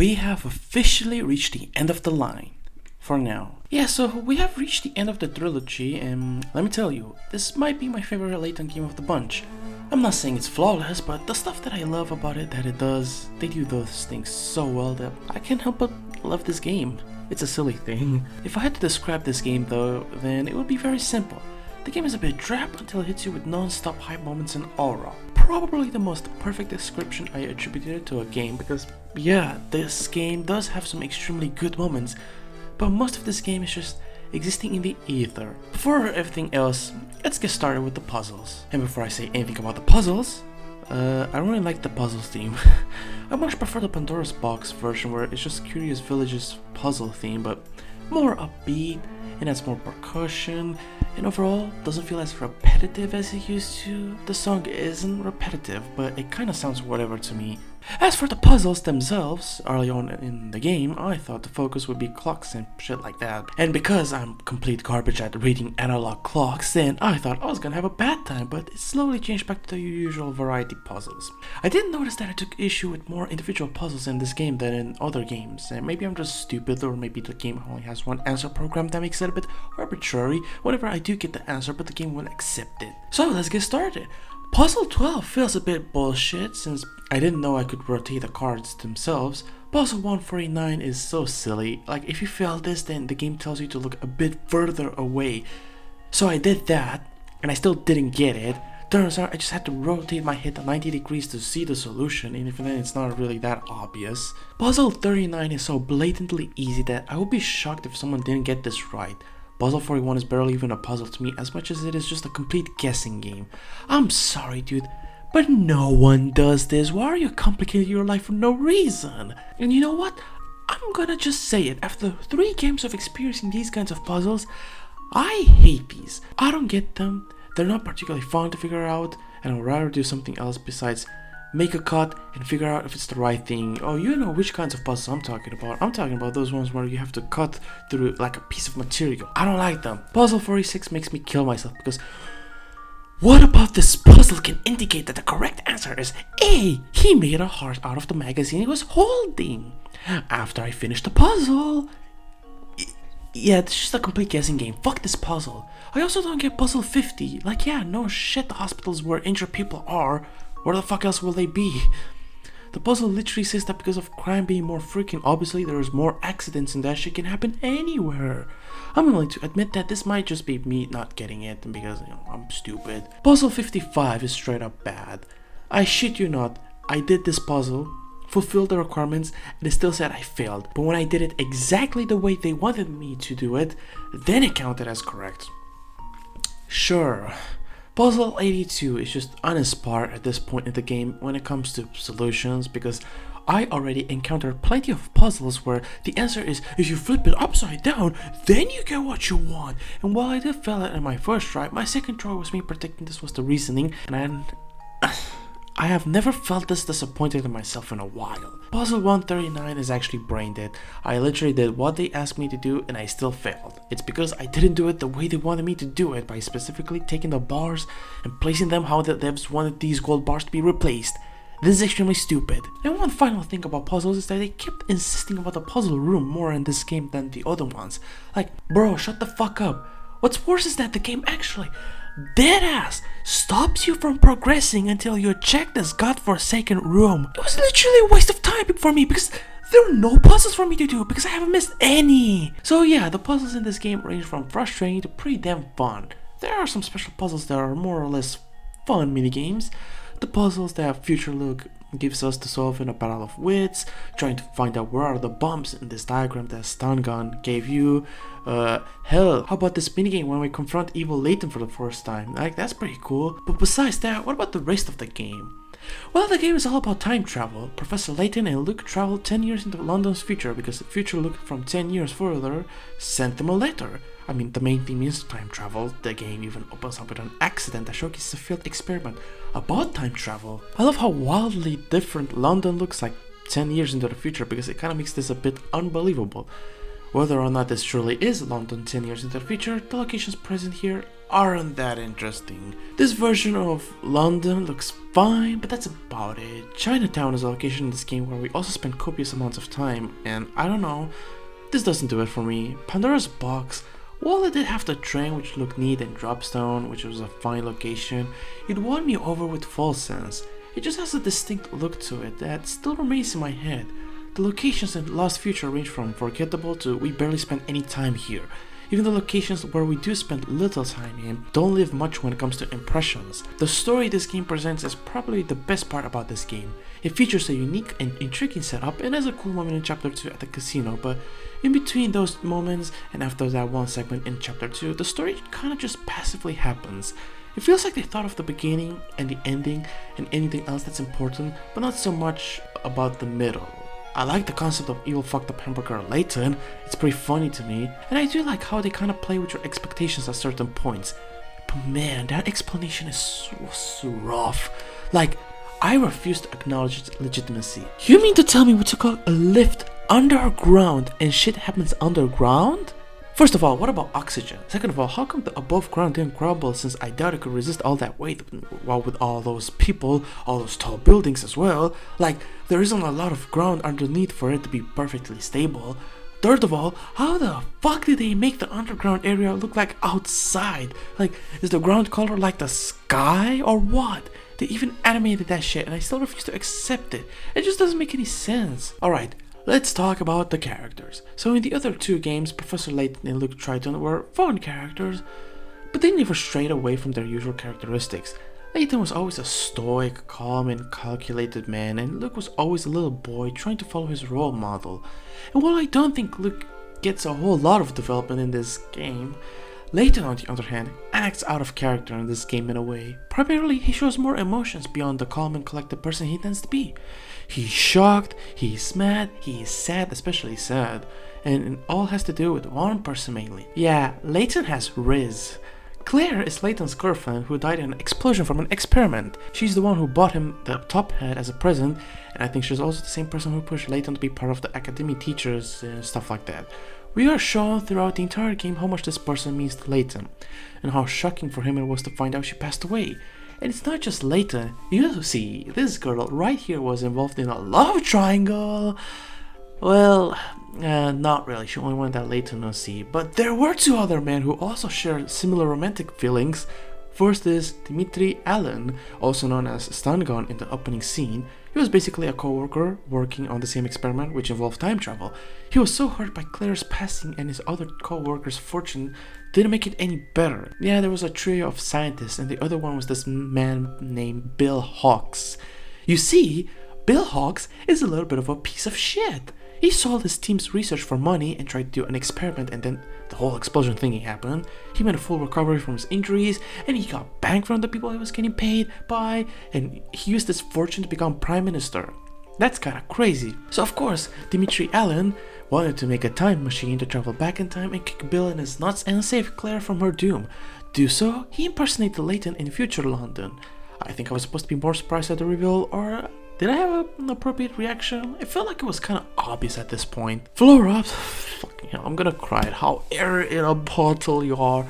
we have officially reached the end of the line. For now. Yeah, so we have reached the end of the trilogy, and let me tell you, this might be my favorite Layton game of the bunch. I'm not saying it's flawless, but the stuff that I love about it, that it does, they do those things so well that I can't help but love this game. It's a silly thing. If I had to describe this game though, then it would be very simple. The game is a bit drab until it hits you with non-stop hype moments and aura. Probably the most perfect description I attributed it to a game because, yeah, this game does have some extremely good moments, but most of this game is just existing in the ether. Before everything else, let's get started with the puzzles. And before I say anything about the puzzles, I don't really like the puzzles theme. I much prefer the Pandora's box version where it's just Curious Village's puzzle theme, but more upbeat and has more percussion, and overall doesn't feel as repetitive as it used to. The song isn't repetitive, but it kinda sounds whatever to me. As for the puzzles themselves, early on in the game, I thought the focus would be clocks and shit like that. And because I'm complete garbage at reading analog clocks, then I thought I was gonna have a bad time, but it slowly changed back to the usual variety puzzles. I did notice that I took issue with more individual puzzles in this game than in other games, and maybe I'm just stupid, or maybe the game only has one answer program that makes it a bit arbitrary whenever I do get the answer, but the game won't accept it. So let's get started. Puzzle 12 feels a bit bullshit since I didn't know I could rotate the cards themselves. Puzzle 149 is so silly, like if you fail this then the game tells you to look a bit further away. So I did that, and I still didn't get it. Turns out I just had to rotate my head 90 degrees to see the solution, and even then it's not really that obvious. Puzzle 39 is so blatantly easy that I would be shocked if someone didn't get this right. Puzzle 41 is barely even a puzzle to me as much as it is just a complete guessing game. I'm sorry dude, but no one does this. Why are you complicating your life for no reason? And you know what? I'm gonna just say it. After 3 games of experiencing these kinds of puzzles, I hate these. I don't get them. They're not particularly fun to figure out, and I'd rather do something else besides make a cut and figure out if it's the right thing. Oh, you know which kinds of puzzles I'm talking about. I'm talking about those ones where you have to cut through like a piece of material. I don't like them. Puzzle 46 makes me kill myself because what about this puzzle can indicate that the correct answer is A. He made a heart out of the magazine he was holding. After I finished the puzzle, yeah, it's just a complete guessing game. Fuck this puzzle. I also don't get puzzle 50. Like, yeah, no shit, the hospitals where injured people are. Where the fuck else will they be? The puzzle literally says that because of crime being more freaking obviously there's more accidents and that shit can happen anywhere. I'm willing to admit that this might just be me not getting it because, you know, I'm stupid. Puzzle 55 is straight up bad. I shit you not, I did this puzzle, fulfilled the requirements, and it still said I failed. But when I did it exactly the way they wanted me to do it, then it counted as correct. Sure. Puzzle 82 is just uninspired at this point in the game when it comes to solutions because I already encountered plenty of puzzles where the answer is if you flip it upside down, then you get what you want. And while I did fail it in my first try, my second try was me predicting this was the reasoning, and I have never felt this disappointed in myself in a while. Puzzle 139 is actually brain dead. I literally did what they asked me to do and I still failed. It's because I didn't do it the way they wanted me to do it by specifically taking the bars and placing them how the devs wanted these gold bars to be replaced. This is extremely stupid. And one final thing about puzzles is that they kept insisting about the puzzle room more in this game than the other ones. Like, bro, shut the fuck up. What's worse is that the game actually deadass stops you from progressing until you check this godforsaken room. It was literally a waste of time for me because there were no puzzles for me to do because I haven't missed any. So yeah, the puzzles in this game range from frustrating to pretty damn fun. There are some special puzzles that are more or less fun minigames. The puzzles that Future Look gives us to solve in a battle of wits, trying to find out where are the bumps in this diagram that Stun Gun gave you. Hell, how about this minigame when we confront evil Layton for the first time? Like, that's pretty cool. But besides that, what about the rest of the game? Well, the game is all about time travel. Professor Layton and Luke travel 10 years into London's future because the future Luke from 10 years further sent them a letter. I mean, the main theme is time travel. The game even opens up with an accident that showcases a failed experiment about time travel. I love how wildly different London looks like 10 years into the future because it kind of makes this a bit unbelievable. Whether or not this truly is London 10 years into the future, the locations present here aren't that interesting. This version of London looks fine, but that's about it. Chinatown is a location in this game where we also spend copious amounts of time, and I don't know, this doesn't do it for me. Pandora's box, while it did have the train which looked neat and Dropstone, which was a fine location, it won me over with false sense. It just has a distinct look to it that still remains in my head. The locations in Lost Future range from forgettable to we barely spend any time here. Even the locations where we do spend little time in don't leave much when it comes to impressions. The story this game presents is probably the best part about this game. It features a unique and intriguing setup and has a cool moment in chapter 2 at the casino, but in between those moments and after that one segment in chapter 2, the story kinda just passively happens. It feels like they thought of the beginning and the ending and anything else that's important, but not so much about the middle. I like the concept of evil fucked up hamburger Layton, it's pretty funny to me, and I do like how they kinda play with your expectations at certain points. But man, that explanation is so rough. Like, I refuse to acknowledge its legitimacy. You mean to tell me we took a lift underground and shit happens underground? First of all, what about oxygen? Second of all, how come the above ground didn't crumble, since I doubt it could resist all that weight, while with all those people, all those tall buildings as well? Like, there isn't a lot of ground underneath for it to be perfectly stable. Third of all, how the fuck did they make the underground area look like outside? Like, is the ground color like the sky or what? They even animated that shit and I still refuse to accept it. It just doesn't make any sense. Alright, let's talk about the characters. So in the other two games, Professor Layton and Luke Triton were fun characters, but they never strayed away from their usual characteristics. Layton was always a stoic, calm and calculated man, and Luke was always a little boy trying to follow his role model. And while I don't think Luke gets a whole lot of development in this game, Layton, on the other hand, acts out of character in this game in a way. Primarily, he shows more emotions beyond the calm and collected person he tends to be. He's shocked, he's mad, he's sad, especially sad, and it all has to do with one person mainly. Yeah, Layton has Riz. Claire is Layton's girlfriend who died in an explosion from an experiment. She's the one who bought him the top hat as a present, and I think she's also the same person who pushed Layton to be part of the academy teachers and stuff like that. We are shown throughout the entire game how much this person means to Layton, and how shocking for him it was to find out she passed away. And it's not just Layton, you see, this girl right here was involved in a love triangle. Well, not really, she only wanted that Layton to see, but there were two other men who also shared similar romantic feelings. First is Dimitri Allen, also known as Stungun in the opening scene. He was basically a co-worker working on the same experiment which involved time travel. He was so hurt by Claire's passing and his other co-worker's fortune didn't make it any better. Yeah, there was a trio of scientists and the other one was this man named Bill Hawks. You see, Bill Hawks is a little bit of a piece of shit. He sold his team's research for money and tried to do an experiment, and then the whole explosion thingy happened. He made a full recovery from his injuries and he got banged from the people he was getting paid by, and he used his fortune to become prime minister. That's kinda crazy. So of course, Dimitri Allen wanted to make a time machine to travel back in time and kick Bill in his nuts and save Claire from her doom. Do so, he impersonated Layton in future London. I think I was supposed to be more surprised at the reveal, or did I have an appropriate reaction? It felt like it was kind of obvious at this point. Flora, fucking hell, I'm gonna cry at how air in a bottle you are.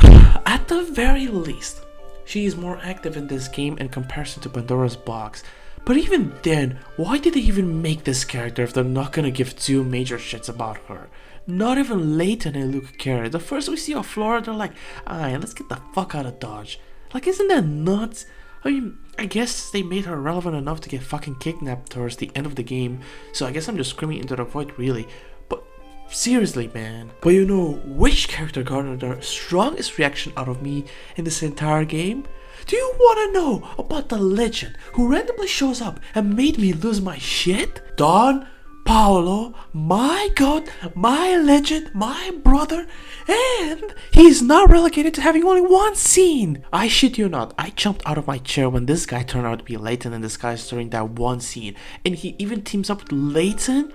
At the very least, she is more active in this game in comparison to Pandora's box. But even then, why did they even make this character if they're not gonna give two major shits about her? Not even Layton and Luke care. The first we see of Flora, they're like, alright, let's get the fuck out of Dodge. Like, isn't that nuts? I mean, I guess they made her relevant enough to get fucking kidnapped towards the end of the game, so I guess I'm just screaming into the void really. But seriously, man. But you know which character garnered the strongest reaction out of me in this entire game? Do you wanna know about the legend who randomly shows up and made me lose my shit? Don Paolo, my god, my legend, my brother, and he's not relegated to having only one scene. I shit you not, I jumped out of my chair when this guy turned out to be Layton in disguise during that one scene, and he even teams up with Layton.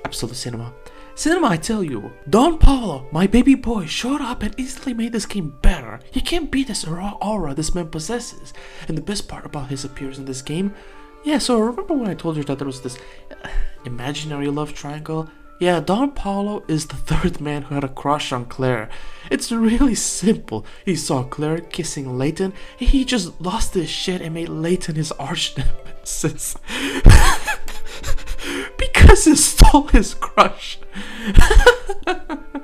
Absolute cinema. Cinema, I tell you. Don Paolo, my baby boy, showed up and instantly made this game better. You can't beat this raw aura this man possesses. And the best part about his appearance in this game, yeah, so remember when I told you that there was this imaginary love triangle? Yeah, Don Paulo is the third man who had a crush on Claire. It's really simple. He saw Claire kissing Layton, and he just lost his shit and made Layton his arch nemesis. Because he stole his crush.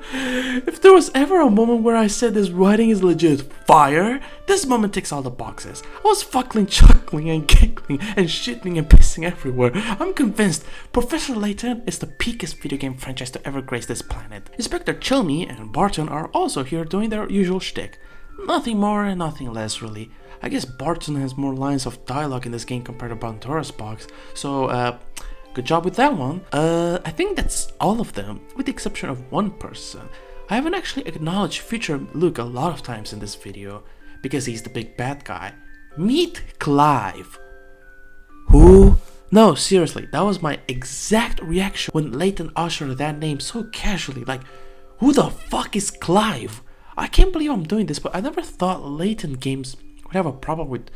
If there was ever a moment where I said this writing is legit fire, this moment ticks all the boxes. I was fucking chuckling and giggling and shitting and pissing everywhere. I'm convinced Professor Layton is the peakest video game franchise to ever grace this planet. Inspector Chelmy and Barton are also here doing their usual shtick. Nothing more and nothing less, really. I guess Barton has more lines of dialogue in this game compared to Pandora's box, so good job with that one. I think that's all of them, with the exception of one person. I haven't actually acknowledged future Luke a lot of times in this video, because he's the big bad guy. Meet Clive. Who? No, seriously, that was my exact reaction when Layton ushered that name so casually, like, who the fuck is Clive? I can't believe I'm doing this, but I never thought Layton games would have a problem with,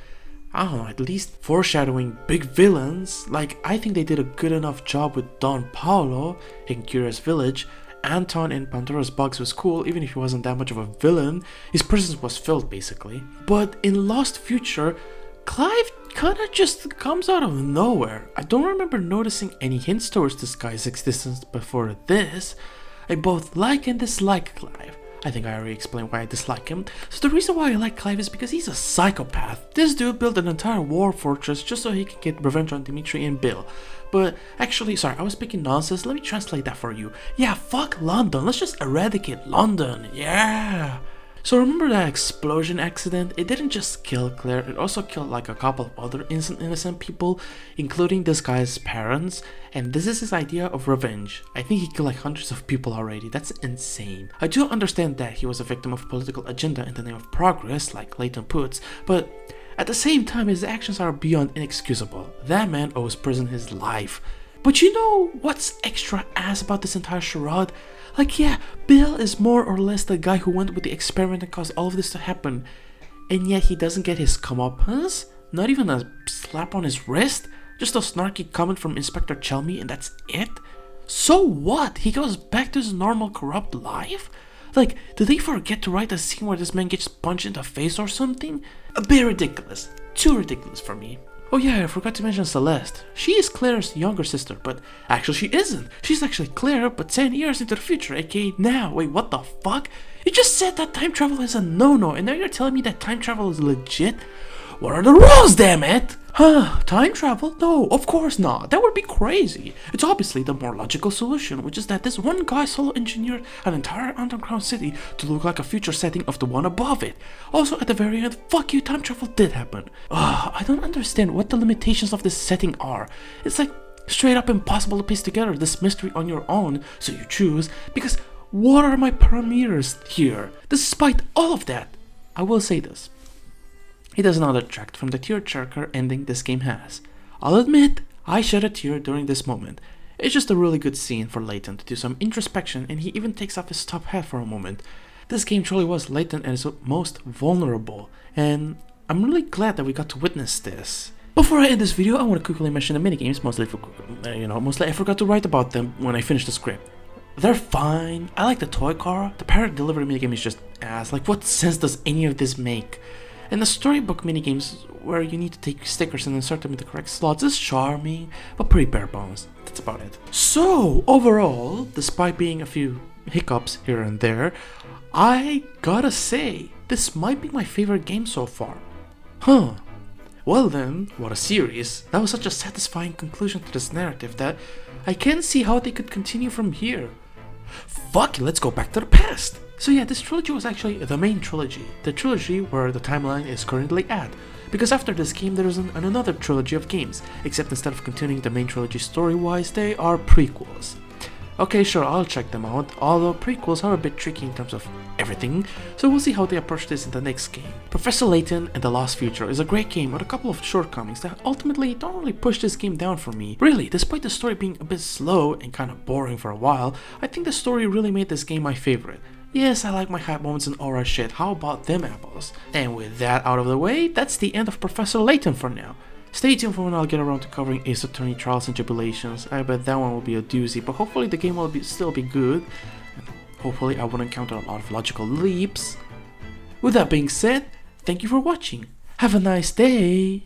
I don't know, at least foreshadowing big villains. Like, I think they did a good enough job with Don Paulo in Curious Village. Anton in Pandora's Box was cool, even if he wasn't that much of a villain. His presence was filled, basically. But in Lost Future, Clive kinda just comes out of nowhere. I don't remember noticing any hints towards this guy's existence before this. I both like and dislike Clive. I think I already explained why I dislike him. So the reason why I like Clive is because he's a psychopath. This dude built an entire war fortress just so he could get revenge on Dimitri and Bill. But actually, sorry, I was speaking nonsense. Let me translate that for you. Yeah, fuck London. Let's just eradicate London. Yeah. So remember that explosion accident? It didn't just kill Claire, it also killed like a couple of other innocent people, including this guy's parents, and this is his idea of revenge. I think he killed like hundreds of people already. That's insane. I do understand that he was a victim of a political agenda in the name of progress, like Layton puts, but at the same time his actions are beyond inexcusable. That man owes prison his life. But you know what's extra ass about this entire charade? Like, yeah, Bill is more or less the guy who went with the experiment and caused all of this to happen, and yet he doesn't get his comeuppance? Not even a slap on his wrist? Just a snarky comment from Inspector Chelmy and that's it? So what? He goes back to his normal corrupt life? Like, did they forget to write a scene where this man gets punched in the face or something? A bit ridiculous. Too ridiculous for me. Oh yeah, I forgot to mention Celeste. She is Claire's younger sister, but actually she isn't. She's actually Claire, but 10 years into the future, aka now. Wait, what the fuck? You just said that time travel is a no-no, and now you're telling me that time travel is legit? What are the rules, damn it? Huh, time travel? No, of course not. That would be crazy. It's obviously the more logical solution, which is that this one guy solo engineered an entire underground city to look like a future setting of the one above it. Also, at the very end, fuck you, time travel did happen. I don't understand what the limitations of this setting are. It's like straight up impossible to piece together this mystery on your own, so you choose, because what are my parameters here? Despite all of that, I will say this. It does not detract from the tearjerker ending this game has. I'll admit, I shed a tear during this moment. It's just a really good scene for Layton to do some introspection, and he even takes off his top hat for a moment. This game truly was Layton at his most vulnerable, and I'm really glad that we got to witness this. Before I end this video, I want to quickly mention the minigames, mostly I forgot to write about them when I finished the script. They're fine. I like the toy car. The parrot delivery minigame is just ass. Like, what sense does any of this make? And the storybook minigames, where you need to take stickers and insert them in the correct slots, is charming, but pretty bare bones. That's about it. So, overall, despite being a few hiccups here and there, I gotta say, this might be my favorite game so far. Huh. Well then, what a series. That was such a satisfying conclusion to this narrative that I can't see how they could continue from here. Fuck it, let's go back to the past. So yeah, this trilogy was actually the main trilogy, the trilogy where the timeline is currently at, because after this game there is another trilogy of games, except instead of continuing the main trilogy story-wise, they are prequels. Okay, sure, I'll check them out, although prequels are a bit tricky in terms of everything, so we'll see how they approach this in the next game. Professor Layton and the Lost Future is a great game with a couple of shortcomings that ultimately don't really push this game down for me. Really, despite the story being a bit slow and kind of boring for a while, I think the story really made this game my favorite. Yes, I like my hype moments and aura shit, how about them apples? And with that out of the way, that's the end of Professor Layton for now. Stay tuned for when I'll get around to covering Ace Attorney Trials and Tribulations. I bet that one will be a doozy, but hopefully the game will still be good. And hopefully I won't encounter a lot of logical leaps. With that being said, thank you for watching. Have a nice day!